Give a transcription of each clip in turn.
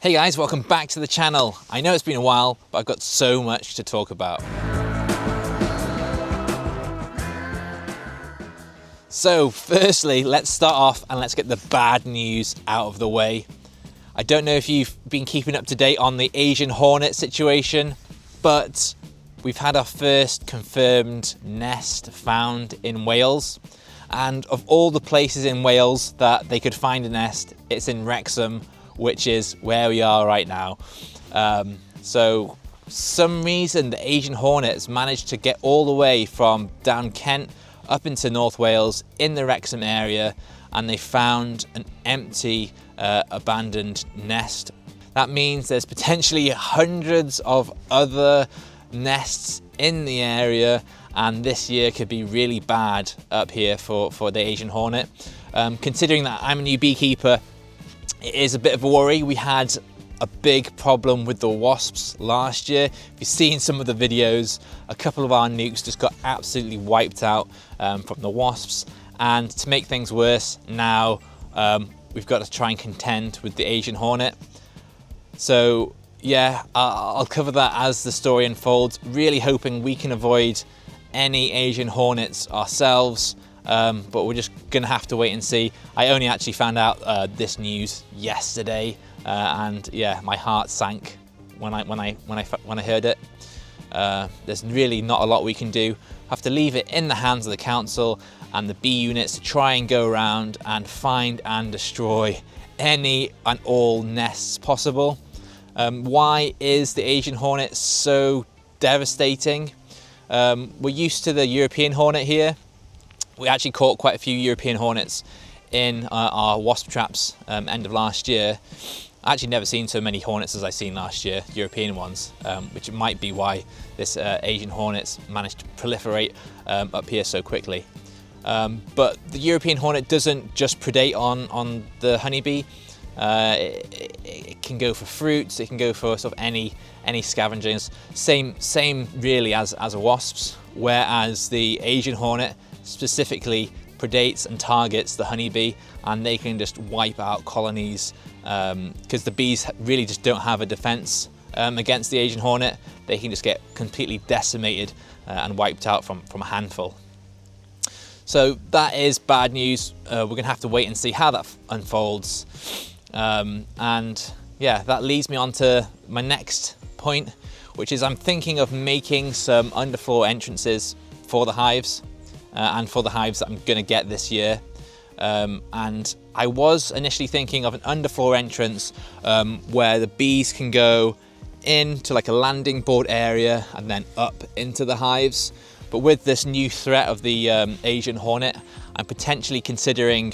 Hey guys, welcome back to the channel. I know it's been a while, but I've got so much to talk about. So firstly, let's start off and let's get the bad news out of the way. I don't know if you've been keeping up to date on the Asian Hornet situation, but we've had our first confirmed nest found in Wales. And of all the places in Wales that they could find a nest, it's in Wrexham, which is where we are right now. So some reason the Asian Hornets managed to get all the way from down Kent up into North Wales in the Wrexham area, and they found an empty abandoned nest. That means there's potentially hundreds of other nests in the area, and this year could be really bad up here for the Asian Hornet. Considering that I'm a new beekeeper, it is a bit of a worry. We had a big problem with the wasps last year. If you've seen some of the videos, a couple of our nukes just got absolutely wiped out from the wasps. And to make things worse, now we've got to try and contend with the Asian Hornet. So yeah, I'll cover that as the story unfolds, really hoping we can avoid any Asian Hornets ourselves. But we're just gonna have to wait and see. I only actually found out this news yesterday, and yeah, my heart sank when I heard it. There's really not a lot we can do. Have to leave it in the hands of the council and the bee units to try and go around and find and destroy any and all nests possible. Why is the Asian Hornet so devastating? We're used to the European Hornet here. We actually caught quite a few European Hornets in our wasp traps end of last year. I actually never seen so many Hornets as I seen last year, European ones, which might be why this Asian Hornets managed to proliferate up here so quickly. But the European Hornet doesn't just predate on the honeybee. It can go for fruits, it can go for sort of any scavengers. Same really as a wasps, whereas the Asian Hornet specifically predates and targets the honeybee, and they can just wipe out colonies because the bees really just don't have a defense against the Asian Hornet. They can just get completely decimated and wiped out from a handful. So that is bad news. We're gonna have to wait and see how that unfolds. And yeah, that leads me on to my next point, which is I'm thinking of making some underfloor entrances for the hives. And for the hives that I'm going to get this year. And I was initially thinking of an underfloor entrance where the bees can go into like a landing board area and then up into the hives. But with this new threat of the Asian Hornet, I'm potentially considering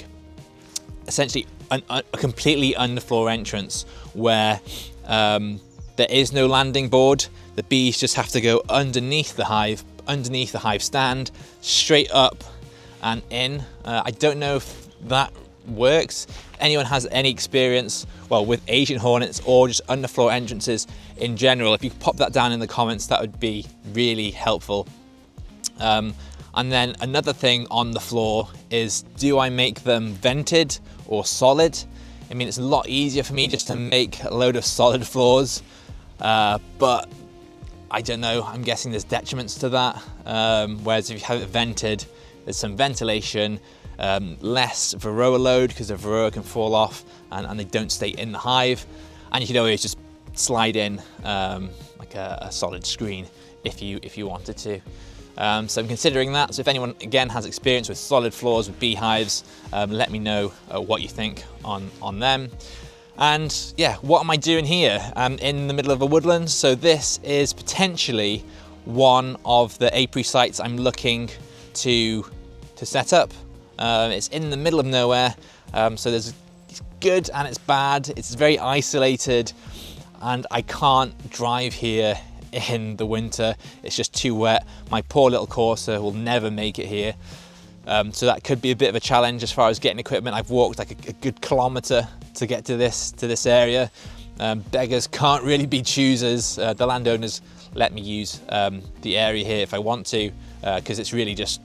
essentially a completely underfloor entrance where there is no landing board. The bees just have to go underneath the hive stand, straight up and in. I don't know if that works. If anyone has any experience, well, with Asian Hornets or just underfloor entrances in general, if you could pop that down in the comments, that would be really helpful. And then another thing on the floor is, do I make them vented or solid? I mean, it's a lot easier for me just to make a load of solid floors, but I don't know, I'm guessing there's detriments to that. Whereas if you have it vented, there's some ventilation, less varroa load because the varroa can fall off and they don't stay in the hive. And you could always just slide in like a solid screen if you wanted to. So I'm considering that. So if anyone again has experience with solid floors with beehives, let me know what you think on them. And yeah, what am I doing here? In the middle of a woodland. So this is potentially one of the apiary sites I'm looking to set up. It's in the middle of nowhere. So it's good and it's bad. It's very isolated and I can't drive here in the winter. It's just too wet. My poor little courser will never make it here. So that could be a bit of a challenge as far as getting equipment. I've walked like a good kilometre to get to this area. Beggars can't really be choosers. The landowners let me use the area here if I want to, because it's really just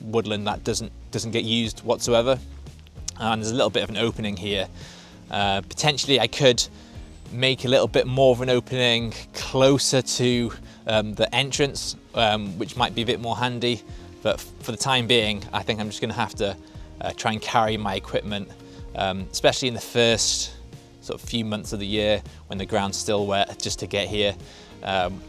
woodland that doesn't get used whatsoever. And there's a little bit of an opening here. Potentially I could make a little bit more of an opening closer to the entrance, which might be a bit more handy. But for the time being, I think I'm just going to have to try and carry my equipment, especially in the first sort of few months of the year when the ground's still wet, just to get here.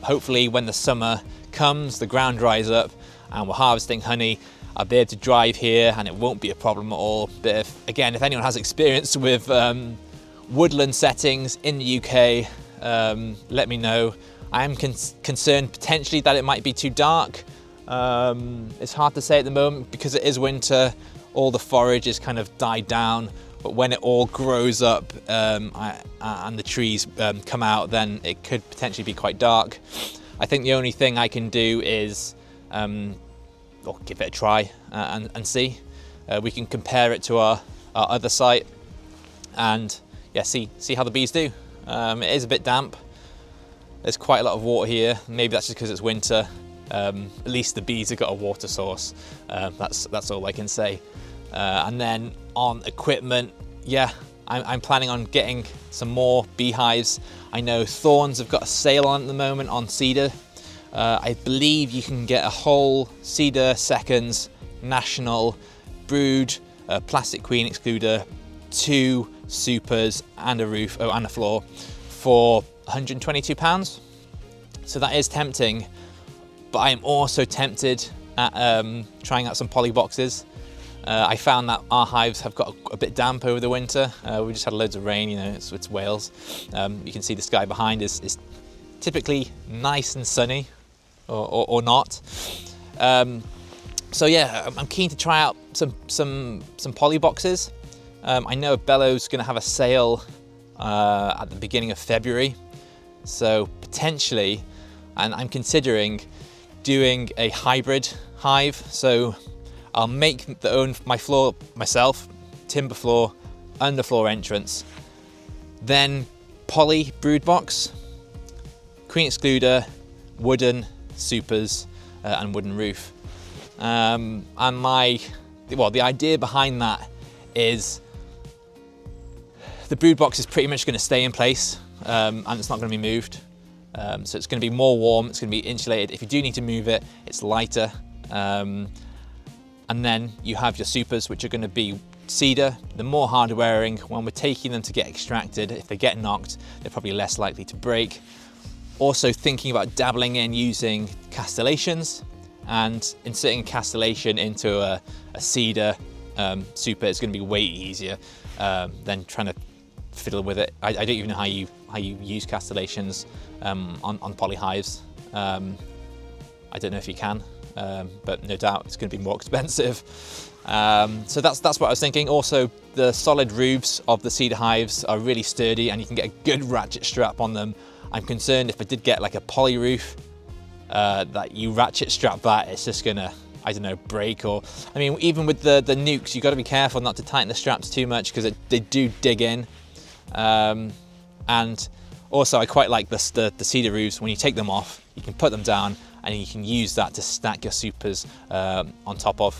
Hopefully when the summer comes, the ground dries up and we're harvesting honey, I'll be able to drive here and it won't be a problem at all. But if anyone has experience with woodland settings in the UK, let me know. I am concerned potentially that it might be too dark. It's hard to say at the moment because it is winter, all the forage is kind of died down, but when it all grows up and the trees come out, then it could potentially be quite dark. I think the only thing I can do is give it a try and see. We can compare it to our other site and see how the bees do. It is a bit damp. There's quite a lot of water here. Maybe that's just because it's winter. At least the bees have got a water source. That's all I can say. And then on equipment, I'm planning on getting some more beehives. I know Thorns have got a sale on at the moment on Cedar. I believe you can get a whole Cedar seconds national brood, plastic queen excluder, 2 supers and a roof and a floor for £122. So that is tempting, but I am also tempted at trying out some poly boxes. I found that our hives have got a bit damp over the winter. We just had loads of rain, it's Wales. You can see the sky behind is typically nice and sunny, or not. So I'm keen to try out some poly boxes. I know Bellow's going to have a sale at the beginning of February, so potentially, and I'm considering doing a hybrid hive. So I'll make my floor myself, timber floor, underfloor entrance, then poly brood box, queen excluder, wooden supers, and wooden roof. And the idea behind that is the brood box is pretty much going to stay in place, and it's not going to be moved. So it's going to be more warm, it's going to be insulated. If you do need to move it, it's lighter. And then you have your supers, which are going to be cedar. They're more hard wearing. When we're taking them to get extracted, if they get knocked, they're probably less likely to break. Also thinking about dabbling in using castellations, and inserting a castellation into a cedar super is going to be way easier than trying to fiddle with it. I don't even know how you use castellations on poly hives. I don't know if you can. But no doubt it's going to be more expensive. So that's what I was thinking. Also, the solid roofs of the cedar hives are really sturdy and you can get a good ratchet strap on them. I'm concerned if I did get like a poly roof, that you ratchet strap that, it's just gonna, I don't know, break. Or, I mean, even with the nukes, you've got to be careful not to tighten the straps too much because they do dig in. And also I quite like the cedar roofs. When you take them off, you can put them down and you can use that to stack your supers on top of.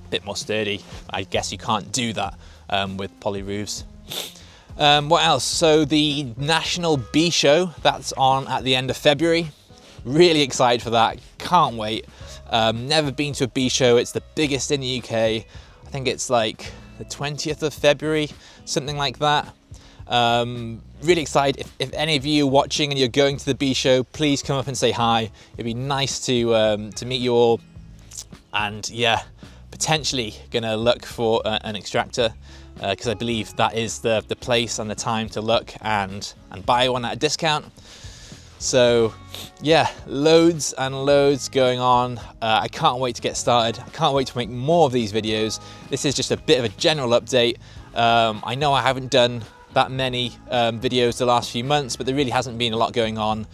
A bit more sturdy. I guess you can't do that with poly roofs. What else? So the National Bee Show, that's on at the end of February. Really excited for that, can't wait. Never been to a bee show, it's the biggest in the UK. I think it's like the 20th of February, something like that. Really excited. If any of you are watching and you're going to the bee show, please come up and say hi. It'd be nice to meet you all. And yeah, potentially gonna look for an extractor because I believe that is the place and the time to look and buy one at a discount. So yeah, loads and loads going on. I can't wait to get started. I can't wait to make more of these videos. This is just a bit of a general update. I know I haven't done that many videos the last few months, but there really hasn't been a lot going on.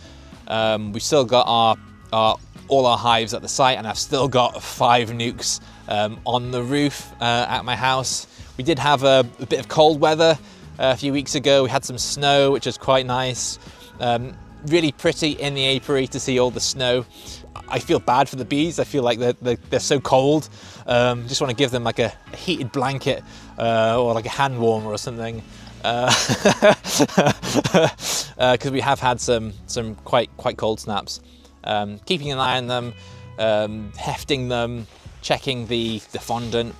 We've still got all our hives at the site, and I've still got 5 nukes on the roof at my house. We did have a bit of cold weather a few weeks ago. We had some snow, which was quite nice. Really pretty in the apiary to see all the snow. I feel bad for the bees. I feel like they're so cold. Just want to give them like a heated blanket or like a hand warmer or something. because we have had some quite cold snaps. Keeping an eye on them, hefting them, checking the fondant,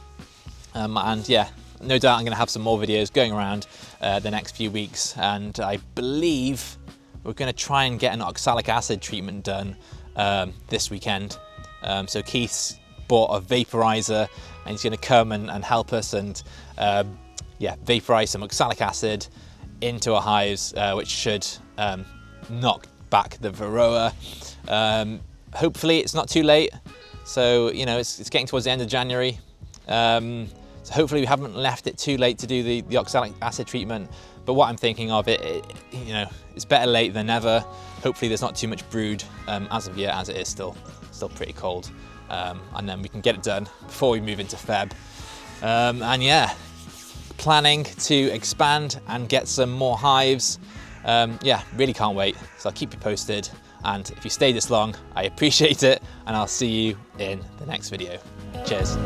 and yeah, no doubt I'm going to have some more videos going around the next few weeks, and I believe we're going to try and get an oxalic acid treatment done this weekend. So Keith's bought a vaporizer, and he's going to come and help us and yeah, vaporize some oxalic acid into our hives, which should knock back the varroa. Hopefully it's not too late. So, you know, it's getting towards the end of January. So hopefully we haven't left it too late to do the oxalic acid treatment. But what I'm thinking of, you know, it's better late than never. Hopefully there's not too much brood as of yet, as it is still pretty cold. And then we can get it done before we move into Feb. And yeah, planning to expand and get some more hives. Yeah, really can't wait. So I'll keep you posted. And if you stay this long, I appreciate it. And I'll see you in the next video. Cheers.